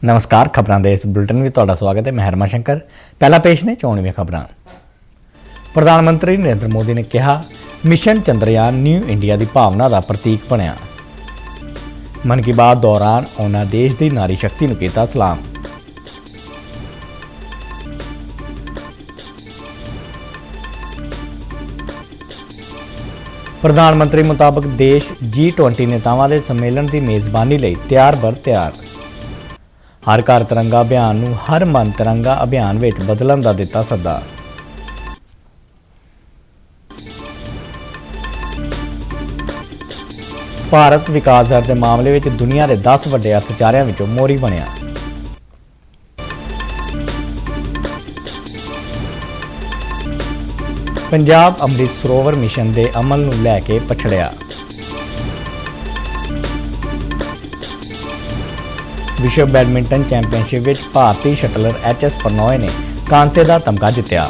नमस्कार, खबरां दे इस बुलेटिन में तुहाडा स्वागत है। मैं हरमन शंकर। पहला पेश ने चोणवीं खबरां। प्रधानमंत्री नरेंद्र मोदी ने कहा, मिशन चंद्रयान न्यू इंडिया की भावना का प्रतीक बनिया। मन की बात दौरान उन्होंने देश की नारी शक्ति नूं कीता सलाम। प्रधानमंत्री मुताबिक देश G20 नेतावां दे सम्मेलन की मेज़बानी लई तैयार बर तैयार। हर घर तिरंगा अभियान नूं हर मन तिरंगा अभियान विच बदलण दा दिता सद्दा। भारत विकास दर के मामले विच दुनिया के 10 वड्डे अर्थचारियां विचों मोहरी बनिया। पंजाब अमृत सरोवर मिशन के अमल नूं लैके पछड़िया। विश्व बैडमिंटन चैंपीयनशिप विच भारतीय शटलर HS प्रणॉय ने कांसे का तमगा जित्तिया।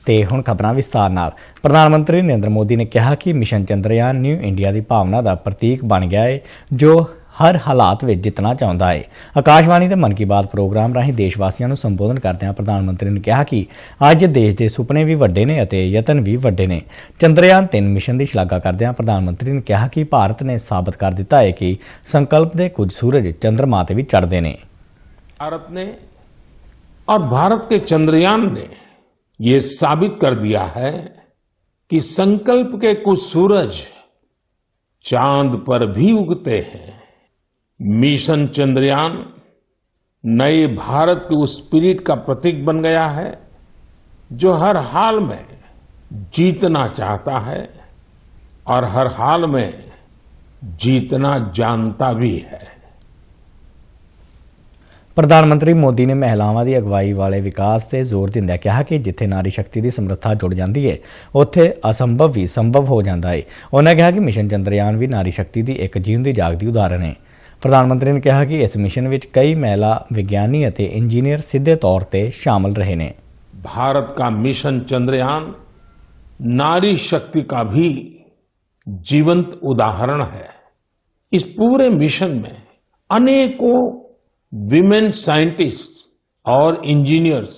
ते हुण खबरां विस्तार नाल। प्रधानमंत्री नरेंद्र मोदी ने कहा कि मिशन चंद्रयान न्यू इंडिया की भावना का प्रतीक बन गया है, जो हर हालात में जितना चाहता है। आकाशवाणी के मन की बात प्रोग्राम राही देशवासियों को संबोधन करदਿਆਂ प्रधानमंत्री ने कहा कि अज देश के सुपने भी वड्डे ने अते यतन भी वड्डे ने। चंद्रयान 3 मिशन की शलाघा करदਿਆਂ प्रधानमंत्री ने कहा कि भारत ने साबित कर दिता है कि संकल्प के कुछ सूरज चंद्रमा ते भी चढ़ते हैं। भारत ने और भारत के चंद्रयान ने ये साबित कर दिया है कि संकल्प के कुछ सूरज चांद पर भी उगते हैं। मिशन चंद्रयान नए भारत के उस स्पिरिट का प्रतीक बन गया है, जो हर हाल में जीतना चाहता है और हर हाल में जीतना जानता भी है। प्रधानमंत्री मोदी ने महिलावां की अगवाई वाले विकास से जोर दिंदਿਆਂ कहा कि जिथे नारी शक्ति की समर्था जुड़ जाती है, उत्थे असंभव भी संभव हो जाता है। उन्होंने कहा कि मिशन चंद्रयान भी नारी शक्ति की एक जीवंती जागती उदाहरण है। प्रधानमंत्री ने कहा कि इस मिशन में कई महिला विज्ञानी और इंजीनियर सीधे तौर पर शामिल रहे हैं। भारत का मिशन चंद्रयान नारी शक्ति का भी जीवंत उदाहरण है। इस पूरे मिशन में अनेकों विमेन साइंटिस्ट और इंजीनियर्स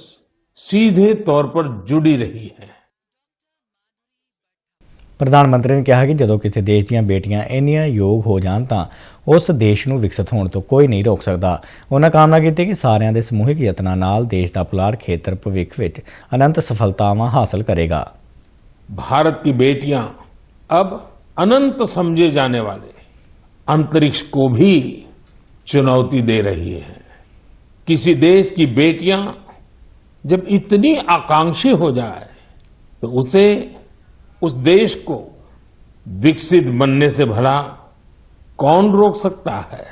सीधे तौर पर जुड़ी रही हैं। प्रधानमंत्री ने कहा कि जदों किसी देश दीयां बेटियां इन्नियां योग हो जाण तां उस देश नूं विकसित होण तो कोई नहीं रोक सकदा। उन्होंने कामना की कि सारिਆਂ ਦੇ ਸਮੂਹਿਕ ਯਤਨਾਂ ਨਾਲ देश का पुलाड़ खेतर भविख विच अनंत सफलतावां हासिल करेगा। भारत की बेटियां अब अनंत समझे जाने वाले अंतरिक्ष को भी चुनौती दे रही है। किसी देश की बेटियां जब इतनी आकांक्षी हो जाए तो उसे उस देश को विकसित बनने से भला कौन रोक सकता है।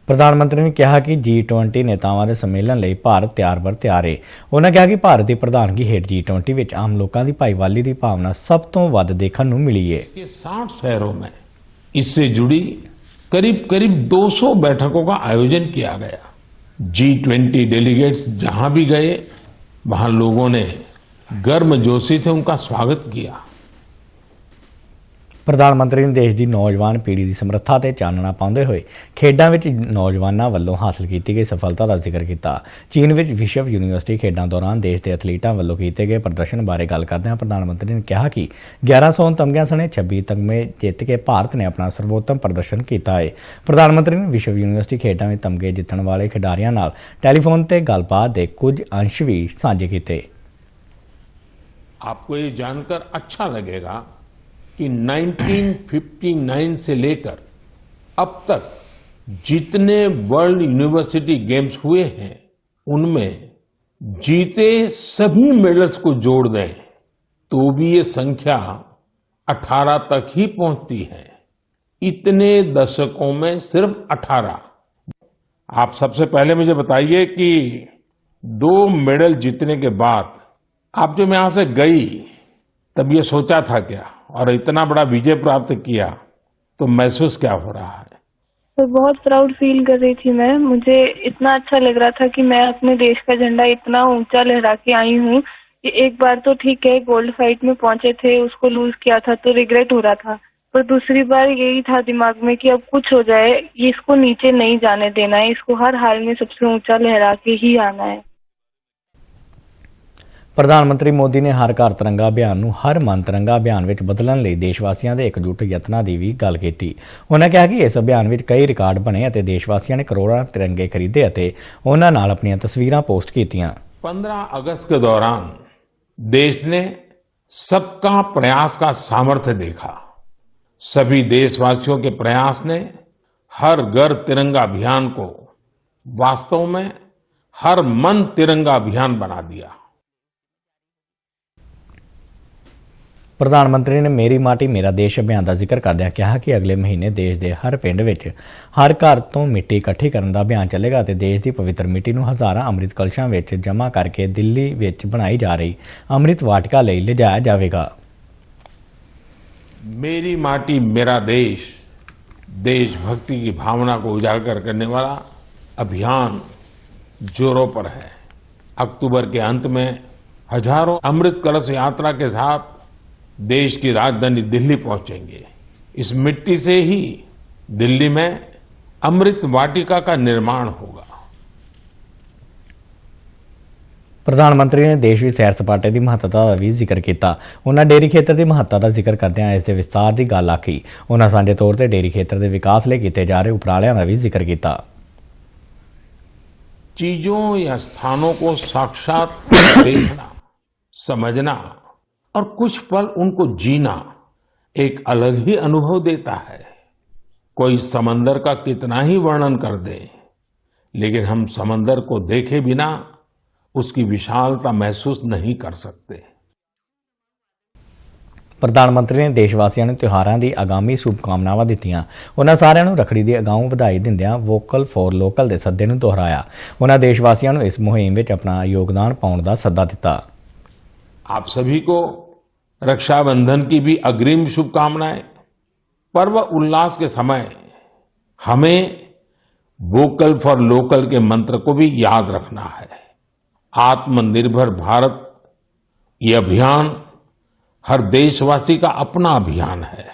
प्रधानमंत्री ने कहा कि G20 नेतावां दे सम्मेलन लई भारत तैयार बर तैयार है। उन्होंने कहा कि भारत की प्रधानगी हेठ G20 विच आम लोगों की भाईवाली की भावना सब तो वध देखण नूं मिली है। 60 शहरों में इससे जुड़ी करीब 200 बैठकों का आयोजन किया गया। G20 डेलीगेट्स जहां भी गए, वहां लोगों ने गर्मजोशी से उनका स्वागत किया। प्रधानमंत्री ने देश की नौजवान पीढ़ी की समर्था ते चानना पाउंदे होए खेडां विच नौजवानों वालों हासिल की गई सफलता का जिक्र किया। चीन विच विश्व यूनीवर्सिटी खेडां दौरान देश के एथलीटां वालों किए गए प्रदर्शन बारे गल करदਿਆਂ प्रधानमंत्री ने कहा कि 1100 तमगिਆਂ सने 26 तमगे जित के भारत ने अपना सर्वोत्तम प्रदर्शन किया है। प्रधानमंत्री ने विश्व यूनीवर्सिटी खेडां में तमगे जितण वाले खिडारियों नाल टैलीफोन ते गलबात के कुछ अंश भी साझे किए। आपको ये जानकर अच्छा लगेगा कि 1959 से लेकर अब तक जितने वर्ल्ड यूनिवर्सिटी गेम्स हुए हैं, उनमें जीते सभी मेडल्स को जोड़ दें तो भी ये संख्या 18 तक ही पहुंचती है। इतने दशकों में सिर्फ 18। आप सबसे पहले मुझे बताइए कि 2 मेडल जीतने के बाद आप जब यहां से गई तब ये सोचा था क्या, और इतना बड़ा विजय प्राप्त किया तो महसूस क्या हो रहा है? तो बहुत प्राउड फील कर रही थी मैं। मुझे इतना अच्छा लग रहा था कि मैं अपने देश का झंडा इतना ऊंचा लहरा के आई हूँ कि एक बार तो ठीक है गोल्ड फाइट में पहुंचे थे, उसको लूज किया था तो रिग्रेट हो रहा था, पर दूसरी बार यही था दिमाग में कि अब कुछ हो जाए, ये इसको नीचे नहीं जाने देना है, इसको हर हाल में सबसे ऊंचा लहरा के ही आना है। ਪ੍ਰਧਾਨ ਮੰਤਰੀ ਮੋਦੀ ਨੇ ਹਰ ਘਰ ਤਿਰੰਗਾ ਅਭਿਆਨ ਨੂੰ ਹਰ ਮਨ ਤਿਰੰਗਾ ਅਭਿਆਨ ਵਿੱਚ ਬਦਲਣ ਲਈ ਦੇਸ਼ ਵਾਸੀਆਂ ਦੇ ਇਕਜੁੱਟ ਯਤਨਾਂ ਦੀ ਵੀ ਗੱਲ ਕੀਤੀ। ਉਹਨਾਂ ਕਿਹਾ ਕਿ ਇਸ ਅਭਿਆਨ ਵਿੱਚ ਕਈ ਰਿਕਾਰਡ ਬਣੇ ਅਤੇ ਦੇਸ਼ ਵਾਸੀਆਂ ਨੇ ਕਰੋੜਾਂ ਤਿਰੰਗੇ ਖਰੀਦੇ ਅਤੇ ਉਹਨਾਂ ਨਾਲ ਆਪਣੀਆਂ ਤਸਵੀਰਾਂ ਪੋਸਟ ਕੀਤੀਆਂ। 15 अगस्त के दौरान देश ने सबका प्रयास का सामर्थ्य देखा। सभी देशवासियों के प्रयास ने हर घर तिरंगा अभियान को वास्तव में हर मन तिरंगा अभियान बना दिया। ਪ੍ਰਧਾਨ ਮੰਤਰੀ ਨੇ ਮੇਰੀ ਮਾਟੀ ਮੇਰਾ ਦੇਸ਼ ਅਭਿਆਨ ਦਾ ਜ਼ਿਕਰ ਕਰਦਿਆਂ ਕਿਹਾ ਕਿ ਅਗਲੇ ਮਹੀਨੇ ਦੇਸ਼ ਦੇ ਹਰ ਪਿੰਡ ਵਿੱਚ ਹਰ ਘਰ ਤੋਂ ਮਿੱਟੀ ਇਕੱਠੀ ਕਰਨ ਦਾ ਅਭਿਆਨ ਚੱਲੇਗਾ ਅਤੇ ਦੇਸ਼ ਦੀ ਪਵਿੱਤਰ ਮਿੱਟੀ ਨੂੰ ਹਜ਼ਾਰਾਂ ਅੰਮ੍ਰਿਤ ਕਲਸ਼ਾਂ ਵਿੱਚ ਜਮ੍ਹਾਂ ਕਰਕੇ ਦਿੱਲੀ ਵਿੱਚ ਬਣਾਈ ਜਾ ਰਹੀ ਅੰਮ੍ਰਿਤ ਵਾਟਿਕਾ ਲਈ ਲਿਜਾਇਆ ਜਾਵੇਗਾ। मेरी माटी मेरा देश देशभक्ति की भावना को उजागर करने वाला अभियान जोरों पर है। अक्टूबर के अंत में हजारों अमृत कलश यात्रा के साथ देश की राजधानी दिल्ली पहुंचेंगे। इस मिट्टी से ही दिल्ली में अमृत वाटिका का निर्माण होगा। ਪ੍ਰਧਾਨ ਮੰਤਰੀ ਨੇ ਦੇਸ਼ ਵਿੱਚ ਸੈਰ ਸਪਾਟੇ ਦੀ ਮਹੱਤਤਾ ਦਾ ਵੀ ਜ਼ਿਕਰ ਕੀਤਾ। ਉਹਨਾਂ ਡੇਅਰੀ ਖੇਤਰ ਦੀ ਮਹੱਤਤਾ ਦਾ ਜ਼ਿਕਰ ਕਰਦਿਆਂ ਇਸ ਦੇ ਵਿਸਤਾਰ ਦੀ ਗੱਲ ਆਖੀ। ਉਹਨਾਂ ਸਾਂਝੇ ਤੌਰ ਤੇ ਡੇਅਰੀ ਖੇਤਰ ਦੇ ਵਿਕਾਸ ਲਈ ਕੀਤੇ ਜਾ ਰਹੇ ਉਪਰਾਲਿਆਂ ਦਾ ਵੀ ਜ਼ਿਕਰ ਕੀਤਾ। चीजों या स्थानों को साक्षात देखना, समझना और कुछ पल उनको जीना एक अलग ही अनुभव देता है। कोई समंदर का कितना ही वर्णन कर दे, लेकिन हम समंदर को देखे बिना उसकी विशालता महसूस नहीं कर सकते। ਪ੍ਰਧਾਨ ਮੰਤਰੀ ਨੇ ਦੇਸ਼ ਵਾਸੀਆਂ ਨੂੰ ਤਿਉਹਾਰਾਂ ਦੀ ਆਗਾਮੀ ਸ਼ੁਭਕਾਮਨਾਵਾਂ ਦਿੱਤੀਆਂ। ਉਹਨਾਂ ਸਾਰਿਆਂ ਨੂੰ ਰੱਖੜੀ ਦੀ ਅਗਾਊਂ ਵਧਾਈ ਦਿੰਦਿਆਂ ਵੋਕਲ ਫॉर ਲੋਕਲ ਦੇ ਸੱਦੇ ਨੂੰ ਦੁਹਰਾਇਆ। ਉਹਨਾਂ ਦੇਸ਼ ਵਾਸੀਆਂ ਨੂੰ ਇਸ ਮੁਹਿੰਮ ਵਿੱਚ ਆਪਣਾ ਯੋਗਦਾਨ ਪਾਉਣ ਦਾ ਸੱਦਾ ਦਿੱਤਾ। आप सभी को रक्षाबंधन की भी अग्रिम शुभकामनाएं। पर्व उल्लास के समय हमें वोकल फॉर लोकल के मंत्र को भी याद रखना है। आत्मनिर्भर भारत ये अभियान हर देशवासी का अपना अभियान है।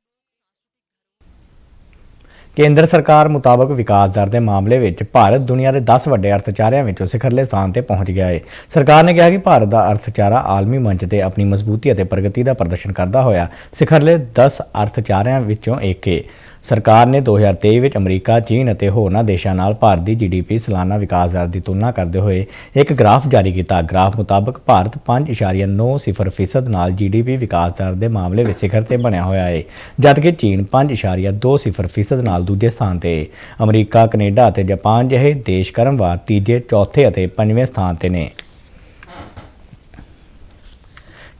ਕੇਂਦਰ ਸਰਕਾਰ ਮੁਤਾਬਕ ਵਿਕਾਸ ਦਰ ਦੇ ਮਾਮਲੇ ਵਿੱਚ ਭਾਰਤ ਦੁਨੀਆ ਦੇ 10 ਵੱਡੇ ਅਰਥਚਾਰਿਆਂ ਵਿੱਚੋਂ ਸਿਖਰਲੇ ਸਥਾਨ ਤੇ ਪਹੁੰਚ ਗਿਆ ਹੈ। ਸਰਕਾਰ ਨੇ ਕਿਹਾ ਕਿ ਭਾਰਤ ਦਾ ਅਰਥਚਾਰਾ ਆਲਮੀ ਮੰਚ ਤੇ ਆਪਣੀ ਮਜ਼ਬੂਤੀ ਅਤੇ ਪ੍ਰਗਤੀ ਦਾ ਪ੍ਰਦਰਸ਼ਨ ਕਰਦਾ ਹੋਇਆ ਸਿਖਰਲੇ 10 ਅਰਥਚਾਰਿਆਂ ਵਿੱਚੋਂ ਇੱਕ ਹੈ। ਸਰਕਾਰ ਨੇ 2023 ਵਿੱਚ ਅਮਰੀਕਾ, ਚੀਨ ਅਤੇ ਹੋਰਨਾਂ ਦੇਸ਼ਾਂ ਨਾਲ ਭਾਰਤ ਦੀ GDP ਸਾਲਾਨਾ ਵਿਕਾਸ ਦਰ ਦੀ ਤੁਲਨਾ ਕਰਦੇ ਹੋਏ ਇੱਕ ਗ੍ਰਾਫ ਜਾਰੀ ਕੀਤਾ। ਗ੍ਰਾਫ ਮੁਤਾਬਕ ਭਾਰਤ 5.90% ਨਾਲ GDP ਵਿਕਾਸ ਦਰ ਦੇ ਮਾਮਲੇ ਵਿੱਚ ਸਿਖਰ ਤੇ ਬਣਿਆ ਹੋਇਆ ਹੈ, ਜਦਕਿ ਚੀਨ 5.20% ਨਾਲ ਦੂਜੇ ਸਥਾਨ ਤੇ। ਅਮਰੀਕਾ, ਕੈਨੇਡਾ ਅਤੇ ਜਾਪਾਨ ਜਿਹੇ ਦੇਸ਼ ਕ੍ਰਮਵਾਰ ਤੀਜੇ, ਚੌਥੇ ਅਤੇ ਪੰਜਵੇਂ ਸਥਾਨ ਤੇ ਨੇ।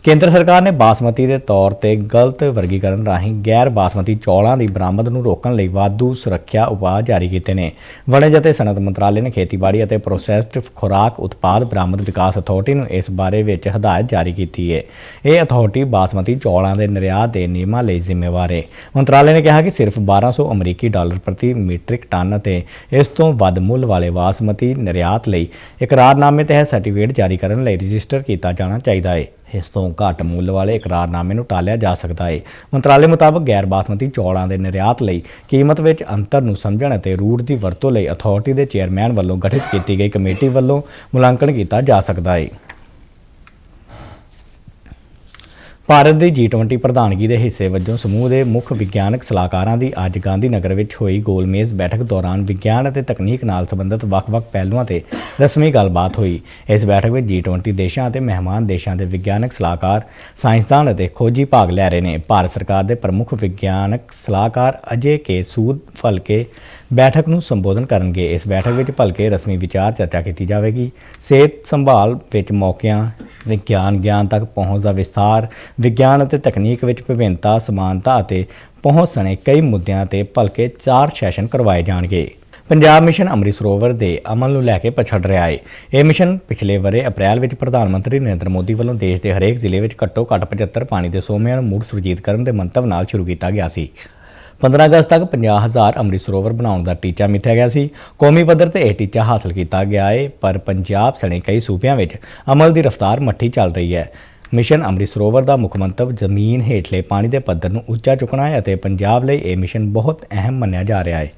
ਕੇਂਦਰ ਸਰਕਾਰ ਨੇ ਬਾਸਮਤੀ ਦੇ ਤੌਰ ਤੇ ਗਲਤ ਵਰਗੀਕਰਨ ਰਾਹੀਂ ਗੈਰ ਬਾਸਮਤੀ ਚੌਲਾਂ ਦੀ ਬਰਾਮਦ ਨੂੰ ਰੋਕਣ ਲਈ ਵਾਧੂ ਸੁਰੱਖਿਆ ਉਪਾਅ ਜਾਰੀ ਕੀਤੇ ਨੇ। ਵਣਜ ਅਤੇ ਸਨਅਤ ਮੰਤਰਾਲੇ ਨੇ ਖੇਤੀਬਾੜੀ ਅਤੇ ਪ੍ਰੋਸੈਸਡ ਖੁਰਾਕ ਉਤਪਾਦ ਬਰਾਮਦ ਵਿਕਾਸ ਅਥਾਰਟੀ ਨੂੰ ਇਸ ਬਾਰੇ ਵਿੱਚ ਹਦਾਇਤ ਜਾਰੀ ਕੀਤੀ ਹੈ। ਇਹ ਅਥਾਰਟੀ ਬਾਸਮਤੀ ਚੌਲਾਂ ਦੇ ਨਿਰਯਾਤ ਦੇ ਨਿਯਮਾਂ ਲਈ ਜ਼ਿੰਮੇਵਾਰ ਹੈ। ਮੰਤਰਾਲੇ ਨੇ ਕਿਹਾ ਕਿ ਸਿਰਫ $1200 ਅਮਰੀਕੀ ਪ੍ਰਤੀ ਮੀਟ੍ਰਿਕ ਟਨ ਅਤੇ ਇਸ ਤੋਂ ਵੱਧ ਮੁੱਲ ਵਾਲੇ ਬਾਸਮਤੀ ਨਿਰਯਾਤ ਲਈ ਇਕਰਾਰਨਾਮੇ ਤਹਿਤ ਸਰਟੀਫਿਕੇਟ ਜਾਰੀ ਕਰਨ ਲਈ ਰਜਿਸਟਰ ਕੀਤਾ ਜਾਣਾ ਚਾਹੀਦਾ ਹੈ। ਇਸ ਤੋਂ ਘੱਟ ਮੁੱਲ ਵਾਲੇ ਇਕਰਾਰਨਾਮੇ ਨੂੰ ਟਾਲਿਆ ਜਾ ਸਕਦਾ ਹੈ। ਮੰਤਰਾਲੇ ਮੁਤਾਬਕ ਗੈਰ ਬਾਸਮਤੀ ਚੌਲਾਂ ਦੇ ਨਿਰਯਾਤ ਲਈ ਕੀਮਤ ਵਿੱਚ ਅੰਤਰ ਨੂੰ ਸਮਝਣ ਅਤੇ ਰੂਟ ਦੀ ਵਰਤੋਂ ਲਈ ਅਥਾਰਟੀ ਦੇ ਚੇਅਰਮੈਨ ਵੱਲੋਂ ਗਠਿਤ ਕੀਤੀ ਗਈ ਕਮੇਟੀ ਵੱਲੋਂ ਮੁਲਾਂਕਣ ਕੀਤਾ ਜਾ ਸਕਦਾ ਹੈ। ਭਾਰਤ ਦੀ G20 ਪ੍ਰਧਾਨਗੀ ਦੇ ਹਿੱਸੇ ਵਜੋਂ ਸਮੂਹ ਦੇ ਮੁੱਖ ਵਿਗਿਆਨਕ ਸਲਾਹਕਾਰਾਂ ਦੀ ਅੱਜ ਗਾਂਧੀ ਨਗਰ ਵਿੱਚ ਹੋਈ ਗੋਲਮੇਜ਼ ਬੈਠਕ ਦੌਰਾਨ ਵਿਗਿਆਨ ਅਤੇ ਤਕਨੀਕ ਨਾਲ ਸੰਬੰਧਿਤ ਵੱਖ-ਵੱਖ ਪਹਿਲੂਆਂ ਤੇ ਰਸਮੀ ਗੱਲਬਾਤ ਹੋਈ। ਇਸ ਬੈਠਕ ਵਿੱਚ G20 ਦੇਸ਼ਾਂ ਅਤੇ ਮਹਿਮਾਨ ਦੇਸ਼ਾਂ ਦੇ ਵਿਗਿਆਨਕ ਸਲਾਹਕਾਰ, ਸਾਇੰਸਦਾਨ ਅਤੇ ਖੋਜੀ ਭਾਗ ਲੈ ਰਹੇ ਨੇ। ਭਾਰਤ ਸਰਕਾਰ ਦੇ ਪ੍ਰਮੁੱਖ ਵਿਗਿਆਨਕ ਸਲਾਹਕਾਰ ਅਜੇ ਕੇ ਸੂਦ ਭਲਕੇ ਬੈਠਕ ਨੂੰ ਸੰਬੋਧਨ ਕਰਨਗੇ। ਇਸ ਬੈਠਕ ਵਿੱਚ ਭਲਕੇ ਰਸਮੀ ਵਿਚਾਰ ਚਰਚਾ ਕੀਤੀ ਜਾਵੇਗੀ। ਸਿਹਤ ਸੰਭਾਲ ਵਿੱਚ ਮੌਕਿਆਂ, ਵਿਗਿਆਨ ਗਿਆਨ ਤੱਕ ਪਹੁੰਚ ਦਾ ਵਿਸਥਾਰ, ਵਿਗਿਆਨ ਅਤੇ ਤਕਨੀਕ ਵਿੱਚ ਵਿਭਿੰਨਤਾ, ਸਮਾਨਤਾ ਅਤੇ ਪਹੁੰਚ ਸਣੇ ਕਈ ਮੁੱਦਿਆਂ ਤੇ ਭਲਕੇ 4 ਸੈਸ਼ਨ ਕਰਵਾਏ ਜਾਣਗੇ। ਪੰਜਾਬ ਮਿਸ਼ਨ ਅੰਮ੍ਰਿਤ ਸਰੋਵਰ ਦੇ ਅਮਲ ਨੂੰ ਲੈ ਕੇ ਪਛੜ ਰਿਹਾ ਹੈ। ਇਹ ਮਿਸ਼ਨ ਪਿਛਲੇ ਵਰ੍ਹੇ ਅਪ੍ਰੈਲ ਵਿੱਚ ਪ੍ਰਧਾਨ ਮੰਤਰੀ ਨਰਿੰਦਰ ਮੋਦੀ ਵੱਲੋਂ ਦੇਸ਼ ਦੇ ਹਰੇਕ ਜ਼ਿਲ੍ਹੇ ਵਿੱਚ ਘੱਟੋ-ਘੱਟ 75 ਪਾਣੀ ਦੇ ਸੋਮਿਆਂ ਨੂੰ ਮੁੜ ਸੁਰਜੀਤ ਕਰਨ ਦੇ ਮੰਤਵ ਨਾਲ ਸ਼ੁਰੂ ਕੀਤਾ ਗਿਆ ਸੀ। 15 ਅਗਸਤ ਤੱਕ 50,000 ਅੰਮ੍ਰਿਤ ਸਰੋਵਰ ਬਣਾਉਣ ਦਾ ਟੀਚਾ ਮਿੱਥਿਆ ਗਿਆ ਸੀ। ਕੌਮੀ ਪੱਧਰ ਤੇ ਇਹ ਟੀਚਾ ਹਾਸਲ ਕੀਤਾ ਗਿਆ ਹੈ, ਪਰ ਪੰਜਾਬ ਸਣੇ ਕਈ ਸੂਬਿਆਂ ਵਿੱਚ ਅਮਲ ਦੀ ਰਫ਼ਤਾਰ ਮੱਠੀ ਚੱਲ ਰਹੀ ਹੈ। ਮਿਸ਼ਨ ਅੰਮ੍ਰਿਤ ਸਰੋਵਰ ਦਾ ਮੁੱਖ ਮੰਤਵ ਜ਼ਮੀਨ ਹੇਠਲੇ ਪਾਣੀ ਦੇ ਪੱਧਰ ਨੂੰ ਉੱਚਾ ਚੁੱਕਣਾ ਹੈ ਅਤੇ ਪੰਜਾਬ ਲਈ ਇਹ ਮਿਸ਼ਨ ਬਹੁਤ ਅਹਿਮ ਮੰਨਿਆ ਜਾ ਰਿਹਾ ਹੈ।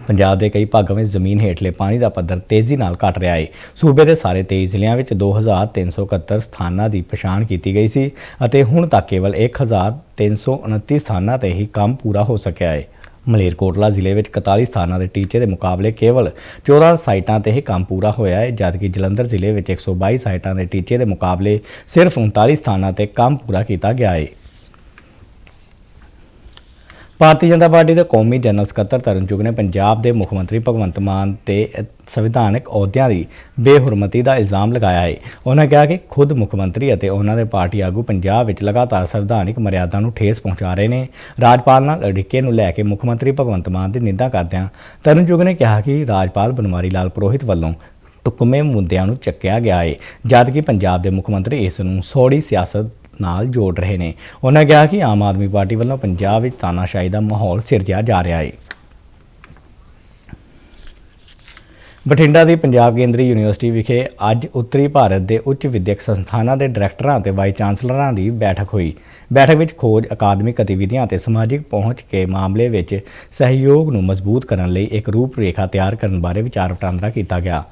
ਪੰਜਾਬ ਦੇ ਕਈ ਭਾਗਾਂ ਵਿੱਚ ਜ਼ਮੀਨ ਹੇਠਲੇ ਪਾਣੀ ਦਾ ਪੱਧਰ ਤੇਜ਼ੀ ਨਾਲ ਘਟ ਰਿਹਾ ਹੈ। ਸੂਬੇ ਦੇ ਸਾਰੇ 23 ਜ਼ਿਲ੍ਹਿਆਂ ਵਿੱਚ 2371 ਸਥਾਨਾਂ ਦੀ ਪਛਾਣ ਕੀਤੀ ਗਈ ਸੀ ਅਤੇ ਹੁਣ ਤੱਕ ਕੇਵਲ 1329 ਸਥਾਨਾਂ ਤੇ ਹੀ ਕੰਮ ਪੂਰਾ ਹੋ ਸਕਿਆ ਹੈ। ਮਲੇਰਕੋਟਲਾ ਜ਼ਿਲ੍ਹੇ ਵਿੱਚ 41 ਸਥਾਨਾਂ ਦੇ ਟੀਚੇ ਦੇ ਮੁਕਾਬਲੇ ਕੇਵਲ 14 ਸਾਈਟਾਂ ਤੇ ਹੀ ਕੰਮ ਪੂਰਾ ਹੋਇਆ ਹੈ, ਜਦਕਿ ਜਲੰਧਰ ਜ਼ਿਲ੍ਹੇ ਵਿੱਚ 122 ਸਾਈਟਾਂ ਦੇ ਟੀਚੇ ਦੇ ਮੁਕਾਬਲੇ ਸਿਰਫ 39 ਸਥਾਨਾਂ ਤੇ ਕੰਮ ਪੂਰਾ ਕੀਤਾ ਗਿਆ ਹੈ। ਭਾਰਤੀ ਜਨਤਾ ਪਾਰਟੀ ਦੇ ਕੌਮੀ ਜਨਰਲ ਸਕੱਤਰ ਤਰੁਣ ਚੁੱਘ ਨੇ ਪੰਜਾਬ ਦੇ ਮੁੱਖ ਮੰਤਰੀ ਭਗਵੰਤ ਮਾਨ ਤੇ ਸੰਵਿਧਾਨਕ ਅਹੁਦਿਆਂ ਦੀ ਬੇਹੁਰਮਤੀ ਦਾ ਇਲਜ਼ਾਮ ਲਗਾਇਆ ਹੈ। ਉਹਨਾਂ ਕਿਹਾ ਕਿ ਖੁਦ ਮੁੱਖ ਮੰਤਰੀ ਅਤੇ ਉਹਨਾਂ ਦੇ ਪਾਰਟੀ ਆਗੂ ਪੰਜਾਬ ਵਿੱਚ ਲਗਾਤਾਰ ਸੰਵਿਧਾਨਕ ਮਰਿਆਦਾ ਨੂੰ ਠੇਸ ਪਹੁੰਚਾ ਰਹੇ ਨੇ। ਰਾਜਪਾਲ ਨਾਲ ਅੜਿੱਕੇ ਨੂੰ ਲੈ ਕੇ ਮੁੱਖ ਮੰਤਰੀ ਭਗਵੰਤ ਮਾਨ ਦੀ ਨਿੰਦਾ ਕਰਦਿਆਂ ਤਰੁਣ ਚੁੱਘ ਨੇ ਕਿਹਾ ਕਿ ਰਾਜਪਾਲ ਬਨਵਾਰੀ ਲਾਲ ਪੁਰੋਹਿਤ ਵੱਲੋਂ ਢੁਕਵੇਂ ਮੁੱਦਿਆਂ ਨੂੰ ਚੱਕਿਆ ਗਿਆ ਹੈ, ਜਦਕਿ ਪੰਜਾਬ ਦੇ ਮੁੱਖ ਮੰਤਰੀ ਇਸ ਨੂੰ ਸੌੜੀ ਸਿਆਸਤ ਨਾਲ ਜੋੜ ਰਹੇ ਨੇ। ਉਹਨਾਂ ਕਿਹਾ ਕਿ ਆਮ ਆਦਮੀ ਪਾਰਟੀ ਵੱਲੋਂ ਪੰਜਾਬ ਵਿੱਚ ਤਾਨਾਸ਼ਾਹੀ ਦਾ ਮਾਹੌਲ ਸਿਰਜਿਆ ਜਾ ਰਿਹਾ ਹੈ। ਬਠਿੰਡਾ ਦੀ ਪੰਜਾਬ ਕੇਂਦਰੀ ਯੂਨੀਵਰਸਿਟੀ ਵਿਖੇ ਅੱਜ ਉੱਤਰੀ ਭਾਰਤ ਦੇ ਉੱਚ ਵਿਦਿਅਕ ਸੰਸਥਾਨਾਂ ਦੇ ਡਾਇਰੈਕਟਰਾਂ ਅਤੇ ਵਾਈਸ ਚਾਂਸਲਰਾਂ ਦੀ ਬੈਠਕ ਹੋਈ। ਬੈਠਕ ਵਿੱਚ ਖੋਜ, ਅਕਾਦਮਿਕ ਗਤੀਵਿਧੀਆਂ ਅਤੇ ਸਮਾਜਿਕ ਪਹੁੰਚ ਕੇ ਮਾਮਲੇ ਵਿੱਚ ਸਹਿਯੋਗ ਨੂੰ ਮਜ਼ਬੂਤ ਕਰਨ ਲਈ ਇੱਕ ਰੂਪਰੇਖਾ ਤਿਆਰ ਕਰਨ ਬਾਰੇ ਵਿਚਾਰ ਵਟਾਂਦਰਾ ਕੀਤਾ ਗਿਆ।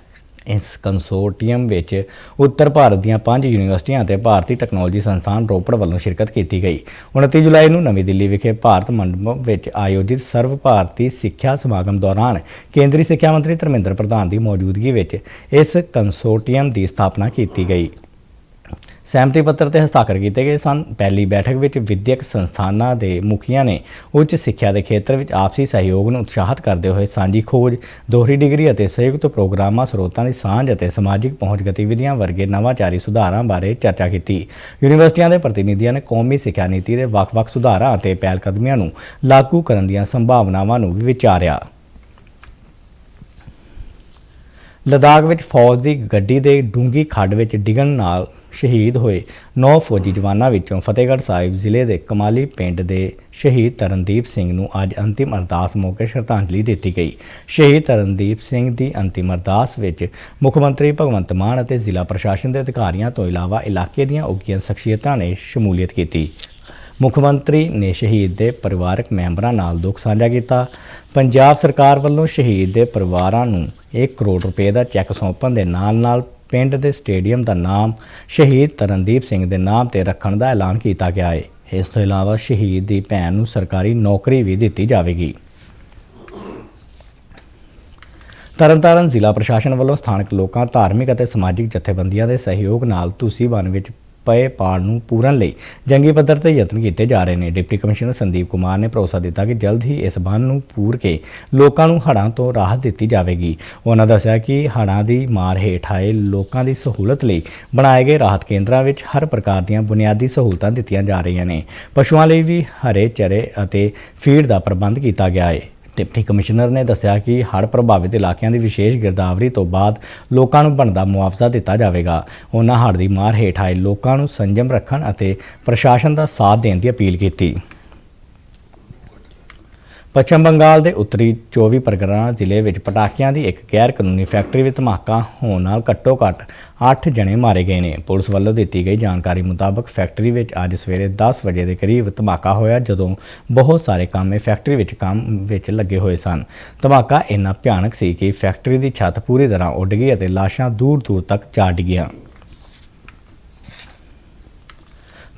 ਇਸ ਕੰਸੋਰਟੀਅਮ ਵਿੱਚ ਉੱਤਰ ਭਾਰਤ ਦੀਆਂ 5 ਯੂਨੀਵਰਸਿਟੀਆਂ ਅਤੇ ਭਾਰਤੀ ਟੈਕਨੋਲੋਜੀ ਸੰਸਥਾਨ ਰੋਪੜ ਵੱਲੋਂ ਸ਼ਿਰਕਤ ਕੀਤੀ ਗਈ। 29 ਜੁਲਾਈ ਨੂੰ ਨਵੀਂ ਦਿੱਲੀ ਵਿਖੇ ਭਾਰਤ ਮੰਡਪਮ ਵਿੱਚ ਆਯੋਜਿਤ ਸਰਵ ਭਾਰਤੀ ਸਿੱਖਿਆ ਸਮਾਗਮ ਦੌਰਾਨ ਕੇਂਦਰੀ ਸਿੱਖਿਆ ਮੰਤਰੀ ਧਰਮਿੰਦਰ ਪ੍ਰਧਾਨ ਦੀ ਮੌਜੂਦਗੀ ਵਿੱਚ ਇਸ ਕੰਸੋਰਟੀਅਮ ਦੀ ਸਥਾਪਨਾ ਕੀਤੀ ਗਈ। ਸਹਿਮਤੀ ਪੱਤਰ ਤੇ ਹਸਤਾਖਰ ਕੀਤੇ ਗਏ ਸਨ। ਪਹਿਲੀ ਬੈਠਕ ਵਿੱਚ ਵਿਦਿਅਕ ਸੰਸਥਾਨਾਂ ਦੇ ਮੁਖੀਆਂ ਨੇ ਉੱਚ ਸਿੱਖਿਆ ਦੇ ਖੇਤਰ ਵਿੱਚ ਆਪਸੀ ਸਹਿਯੋਗ ਨੂੰ ਉਤਸ਼ਾਹਿਤ ਕਰਦੇ ਹੋਏ ਸਾਂਝੀ ਖੋਜ, ਦੋਹਰੀ ਡਿਗਰੀ ਅਤੇ ਸੰਯੁਕਤ ਪ੍ਰੋਗਰਾਮਾਂ, ਸਰੋਤਾਂ ਦੀ ਸਾਂਝ ਅਤੇ ਸਮਾਜਿਕ ਪਹੁੰਚ ਗਤੀਵਿਧੀਆਂ ਵਰਗੇ ਨਵਾਚਾਰੀ ਸੁਧਾਰਾਂ ਬਾਰੇ ਚਰਚਾ ਕੀਤੀ। ਯੂਨੀਵਰਸਿਟੀਆਂ ਦੇ ਪ੍ਰਤੀਨਿਧੀਆਂ ਨੇ ਕੌਮੀ ਸਿੱਖਿਆ ਨੀਤੀ ਦੇ ਵੱਖ-ਵੱਖ ਸੁਧਾਰਾਂ ਅਤੇ ਪਹਿਲਕਦਮੀਆਂ ਨੂੰ ਲਾਗੂ ਕਰਨ ਦੀਆਂ ਸੰਭਾਵਨਾਵਾਂ ਨੂੰ ਵੀ ਵਿਚਾਰਿਆ। ਲਦਾਖ ਵਿੱਚ ਫੌਜ ਦੀ ਗੱਡੀ ਦੇ ਡੂੰਘੀ ਖੱਡ ਵਿੱਚ ਡਿੱਗਣ ਨਾਲ ਸ਼ਹੀਦ ਹੋਏ 9 ਫੌਜੀ ਜਵਾਨਾਂ ਵਿੱਚੋਂ ਫਤਿਹਗੜ੍ਹ ਸਾਹਿਬ ਜ਼ਿਲ੍ਹੇ ਦੇ ਕਮਾਲੀ ਪਿੰਡ ਦੇ ਸ਼ਹੀਦ ਤਰਨਦੀਪ ਸਿੰਘ ਨੂੰ ਅੱਜ ਅੰਤਿਮ ਅਰਦਾਸ ਮੌਕੇ ਸ਼ਰਧਾਂਜਲੀ ਦਿੱਤੀ ਗਈ। ਸ਼ਹੀਦ ਤਰਨਦੀਪ ਸਿੰਘ ਦੀ ਅੰਤਿਮ ਅਰਦਾਸ ਵਿੱਚ ਮੁੱਖ ਮੰਤਰੀ ਭਗਵੰਤ ਮਾਨ ਅਤੇ ਜ਼ਿਲ੍ਹਾ ਪ੍ਰਸ਼ਾਸਨ ਦੇ ਅਧਿਕਾਰੀਆਂ ਤੋਂ ਇਲਾਵਾ ਇਲਾਕੇ ਦੀਆਂ ਉੱਘੀਆਂ ਸ਼ਖਸੀਅਤਾਂ ਨੇ ਸ਼ਮੂਲੀਅਤ ਕੀਤੀ। ਮੁੱਖ ਮੰਤਰੀ ਨੇ ਸ਼ਹੀਦ ਦੇ ਪਰਿਵਾਰਕ ਮੈਂਬਰਾਂ ਨਾਲ ਦੁੱਖ ਸਾਂਝਾ ਕੀਤਾ। ਪੰਜਾਬ ਸਰਕਾਰ ਵੱਲੋਂ ਸ਼ਹੀਦ ਦੇ ਪਰਿਵਾਰਾਂ ਨੂੰ 1 ਕਰੋੜ ਰੁਪਏ ਦਾ ਚੈੱਕ ਸੌਂਪਣ ਦੇ ਨਾਲ-ਨਾਲ ਪਿੰਡ ਦੇ ਸਟੇਡੀਅਮ ਦਾ ਨਾਮ ਸ਼ਹੀਦ ਤਰਨਦੀਪ ਸਿੰਘ ਦੇ ਨਾਮ ਤੇ ਰੱਖਣ ਦਾ ਐਲਾਨ ਕੀਤਾ ਗਿਆ ਹੈ। ਇਸ ਤੋਂ ਇਲਾਵਾ ਸ਼ਹੀਦ ਦੀ ਭੈਣ ਨੂੰ ਸਰਕਾਰੀ ਨੌਕਰੀ ਵੀ ਦਿੱਤੀ ਜਾਵੇਗੀ। ਤਰਨਤਾਰਨ ਜ਼ਿਲ੍ਹਾ ਪ੍ਰਸ਼ਾਸਨ ਵੱਲੋਂ ਸਥਾਨਕ ਲੋਕਾਂ, ਧਾਰਮਿਕ ਅਤੇ ਸਮਾਜਿਕ ਜਥੇਬੰਦੀਆਂ ਦੇ ਸਹਿਯੋਗ ਨਾਲ ਤੁਸੀਂ ਬੰਨ੍ਹ ਵਿੱਚ ਪਏ ਪਾੜ ਨੂੰ ਪੂਰਨ ਲਈ ਜੰਗੀ ਪੱਧਰ ਤੇ ਯਤਨ ਕੀਤੇ ਜਾ ਰਹੇ ਨੇ। ਡਿਪਟੀ ਕਮਿਸ਼ਨਰ ਸੰਦੀਪ ਕੁਮਾਰ ਨੇ ਭਰੋਸਾ ਦਿੱਤਾ ਕਿ ਜਲਦ ਹੀ ਇਸ ਬੰਨ੍ਹ ਨੂੰ ਪੂਰ ਕੇ ਲੋਕਾਂ ਨੂੰ ਹੜ੍ਹਾਂ ਤੋਂ ਰਾਹਤ ਦਿੱਤੀ ਜਾਵੇਗੀ। ਉਹਨਾਂ ਦੱਸਿਆ ਕਿ ਹੜ੍ਹਾਂ ਦੀ ਮਾਰ ਹੇਠ ਆਏ ਲੋਕਾਂ ਦੀ ਸਹੂਲਤ ਲਈ ਬਣਾਏ ਗਏ ਰਾਹਤ ਕੇਂਦਰਾਂ ਵਿੱਚ ਹਰ ਪ੍ਰਕਾਰ ਦੀਆਂ ਬੁਨਿਆਦੀ ਸਹੂਲਤਾਂ ਦਿੱਤੀਆਂ ਜਾ ਰਹੀਆਂ ਨੇ। ਪਸ਼ੂਆਂ ਲਈ ਵੀ ਹਰੇ ਚਾਰੇ ਅਤੇ ਫੀਡ ਦਾ ਪ੍ਰਬੰਧ ਕੀਤਾ ਗਿਆ ਹੈ। ਡਿਪਟੀ ਕਮਿਸ਼ਨਰ ਨੇ ਦੱਸਿਆ ਕਿ ਹੜ੍ਹ ਪ੍ਰਭਾਵਿਤ ਇਲਾਕਿਆਂ ਦੀ ਵਿਸ਼ੇਸ਼ ਗਿਰਦਾਵਰੀ ਤੋਂ ਬਾਅਦ ਲੋਕਾਂ ਨੂੰ ਬਣਦਾ ਮੁਆਵਜ਼ਾ ਦਿੱਤਾ ਜਾਵੇਗਾ। ਉਹਨਾਂ ਹੜ੍ਹ ਦੀ ਮਾਰ ਹੇਠ ਆਏ ਲੋਕਾਂ ਨੂੰ ਸੰਜਮ ਰੱਖਣ ਅਤੇ ਪ੍ਰਸ਼ਾਸਨ ਦਾ ਸਾਥ ਦੇਣ ਦੀ ਅਪੀਲ ਕੀਤੀ। ਪੱਛਮ ਬੰਗਾਲ ਦੇ ਉੱਤਰੀ 24 ਪਰਗਨਾ ਜ਼ਿਲ੍ਹੇ ਵਿੱਚ ਪਟਾਕਿਆਂ ਦੀ ਇੱਕ ਗੈਰ ਕਾਨੂੰਨੀ ਫੈਕਟਰੀ ਵਿੱਚ ਧਮਾਕਾ ਹੋਣ ਨਾਲ ਘੱਟੋ-ਘੱਟ 8 ਜਣੇ ਮਾਰੇ ਗਏ ਨੇ। ਪੁਲਿਸ ਵੱਲੋਂ ਦਿੱਤੀ ਗਈ ਜਾਣਕਾਰੀ ਮੁਤਾਬਕ ਫੈਕਟਰੀ ਵਿੱਚ ਅੱਜ ਸਵੇਰੇ 10 ਵਜੇ ਦੇ ਕਰੀਬ ਧਮਾਕਾ ਹੋਇਆ, ਜਦੋਂ ਬਹੁਤ ਸਾਰੇ ਕਾਮੇ ਫੈਕਟਰੀ ਵਿੱਚ ਕੰਮ ਵਿੱਚ ਲੱਗੇ ਹੋਏ ਸਨ। ਧਮਾਕਾ ਇੰਨਾ ਭਿਆਨਕ ਸੀ ਕਿ ਫੈਕਟਰੀ ਦੀ ਛੱਤ ਪੂਰੀ ਤਰ੍ਹਾਂ ਉੱਡ ਗਈ ਅਤੇ ਲਾਸ਼ਾਂ ਦੂਰ-ਦੂਰ ਤੱਕ ਜਾ ਡਿੱਗੀਆਂ।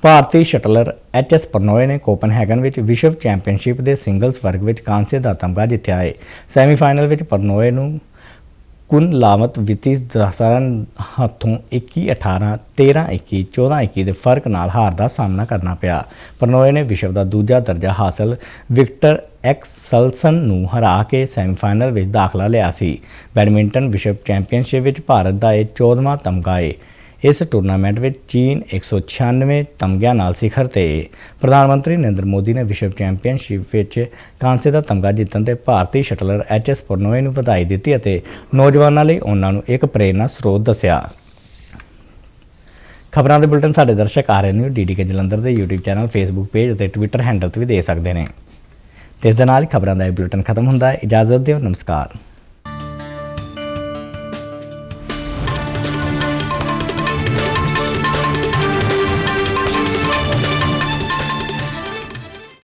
ਭਾਰਤੀ ਸ਼ਟਲਰ HS ਪ੍ਰਨੋਏ ਨੇ ਕੋਪਨਹੈਗਨ ਵਿੱਚ ਵਿਸ਼ਵ ਚੈਂਪੀਅਨਸ਼ਿਪ ਦੇ ਸਿੰਗਲਜ਼ ਵਰਗ ਵਿੱਚ ਕਾਂਸੇ ਦਾ ਤਮਗਾ ਜਿੱਤਿਆ ਹੈ। ਸੈਮੀਫਾਈਨਲ ਵਿੱਚ ਪ੍ਰਨੋਏ ਨੂੰ ਕੁਨਲਾਵਤ ਵਿਤੀਸਰਨ ਹੱਥੋਂ 21-18, 13-21, 14-21 ਦੇ ਫਰਕ ਨਾਲ ਹਾਰ ਦਾ ਸਾਹਮਣਾ ਕਰਨਾ ਪਿਆ। ਪ੍ਰਨੋਏ ਨੇ ਵਿਸ਼ਵ ਦਾ ਦੂਜਾ ਦਰਜਾ ਹਾਸਲ ਵਿਕਟਰ ਐਕਸਲਸਨ ਨੂੰ ਹਰਾ ਕੇ ਸੈਮੀਫਾਈਨਲ ਵਿੱਚ ਦਾਖਲਾ ਲਿਆ ਸੀ। ਬੈਡਮਿੰਟਨ ਵਿਸ਼ਵ ਚੈਂਪੀਅਨਸ਼ਿਪ ਵਿੱਚ ਭਾਰਤ ਦਾ ਇਹ 14ਵਾਂ ਤਮਗਾ ਹੈ। ਇਸ ਟੂਰਨਾਮੈਂਟ ਵਿੱਚ ਚੀਨ 196 ਤਮਗਿਆਂ ਨਾਲ ਸਿਖਰ ਤੇ। ਪ੍ਰਧਾਨ ਮੰਤਰੀ ਨਰਿੰਦਰ ਮੋਦੀ ਨੇ ਵਿਸ਼ਵ ਚੈਂਪੀਅਨਸ਼ਿਪ ਵਿੱਚ ਕਾਂਸੇ ਦਾ ਤਮਗਾ ਜਿੱਤਣ ਤੇ ਭਾਰਤੀ ਸ਼ਟਲਰ HS ਪ੍ਰਨੋਏ ਨੂੰ ਵਧਾਈ ਦਿੱਤੀ ਅਤੇ ਨੌਜਵਾਨਾਂ ਲਈ ਉਹਨਾਂ ਨੂੰ ਇੱਕ ਪ੍ਰੇਰਨਾ ਸਰੋਤ ਦੱਸਿਆ। ਖਬਰਾਂ ਦੇ ਬੁਲਟਨ ਸਾਡੇ ਦਰਸ਼ਕ RN DDK ਜਲੰਧਰ ਦੇ YouTube ਚੈਨਲ, Facebook ਪੇਜ ਅਤੇ Twitter ਹੈਂਡਲ ਤੇ ਵੀ ਦੇ ਸਕਦੇ ਨੇ। ਤੇ ਇਸ ਦੇ ਨਾਲ ਖਬਰਾਂ ਦਾ ਇਹ ਬੁਲਟਨ ਖਤਮ ਹੁੰਦਾ ਹੈ। ਇਜਾਜ਼ਤ ਦਿਓ, ਨਮਸਕਾਰ।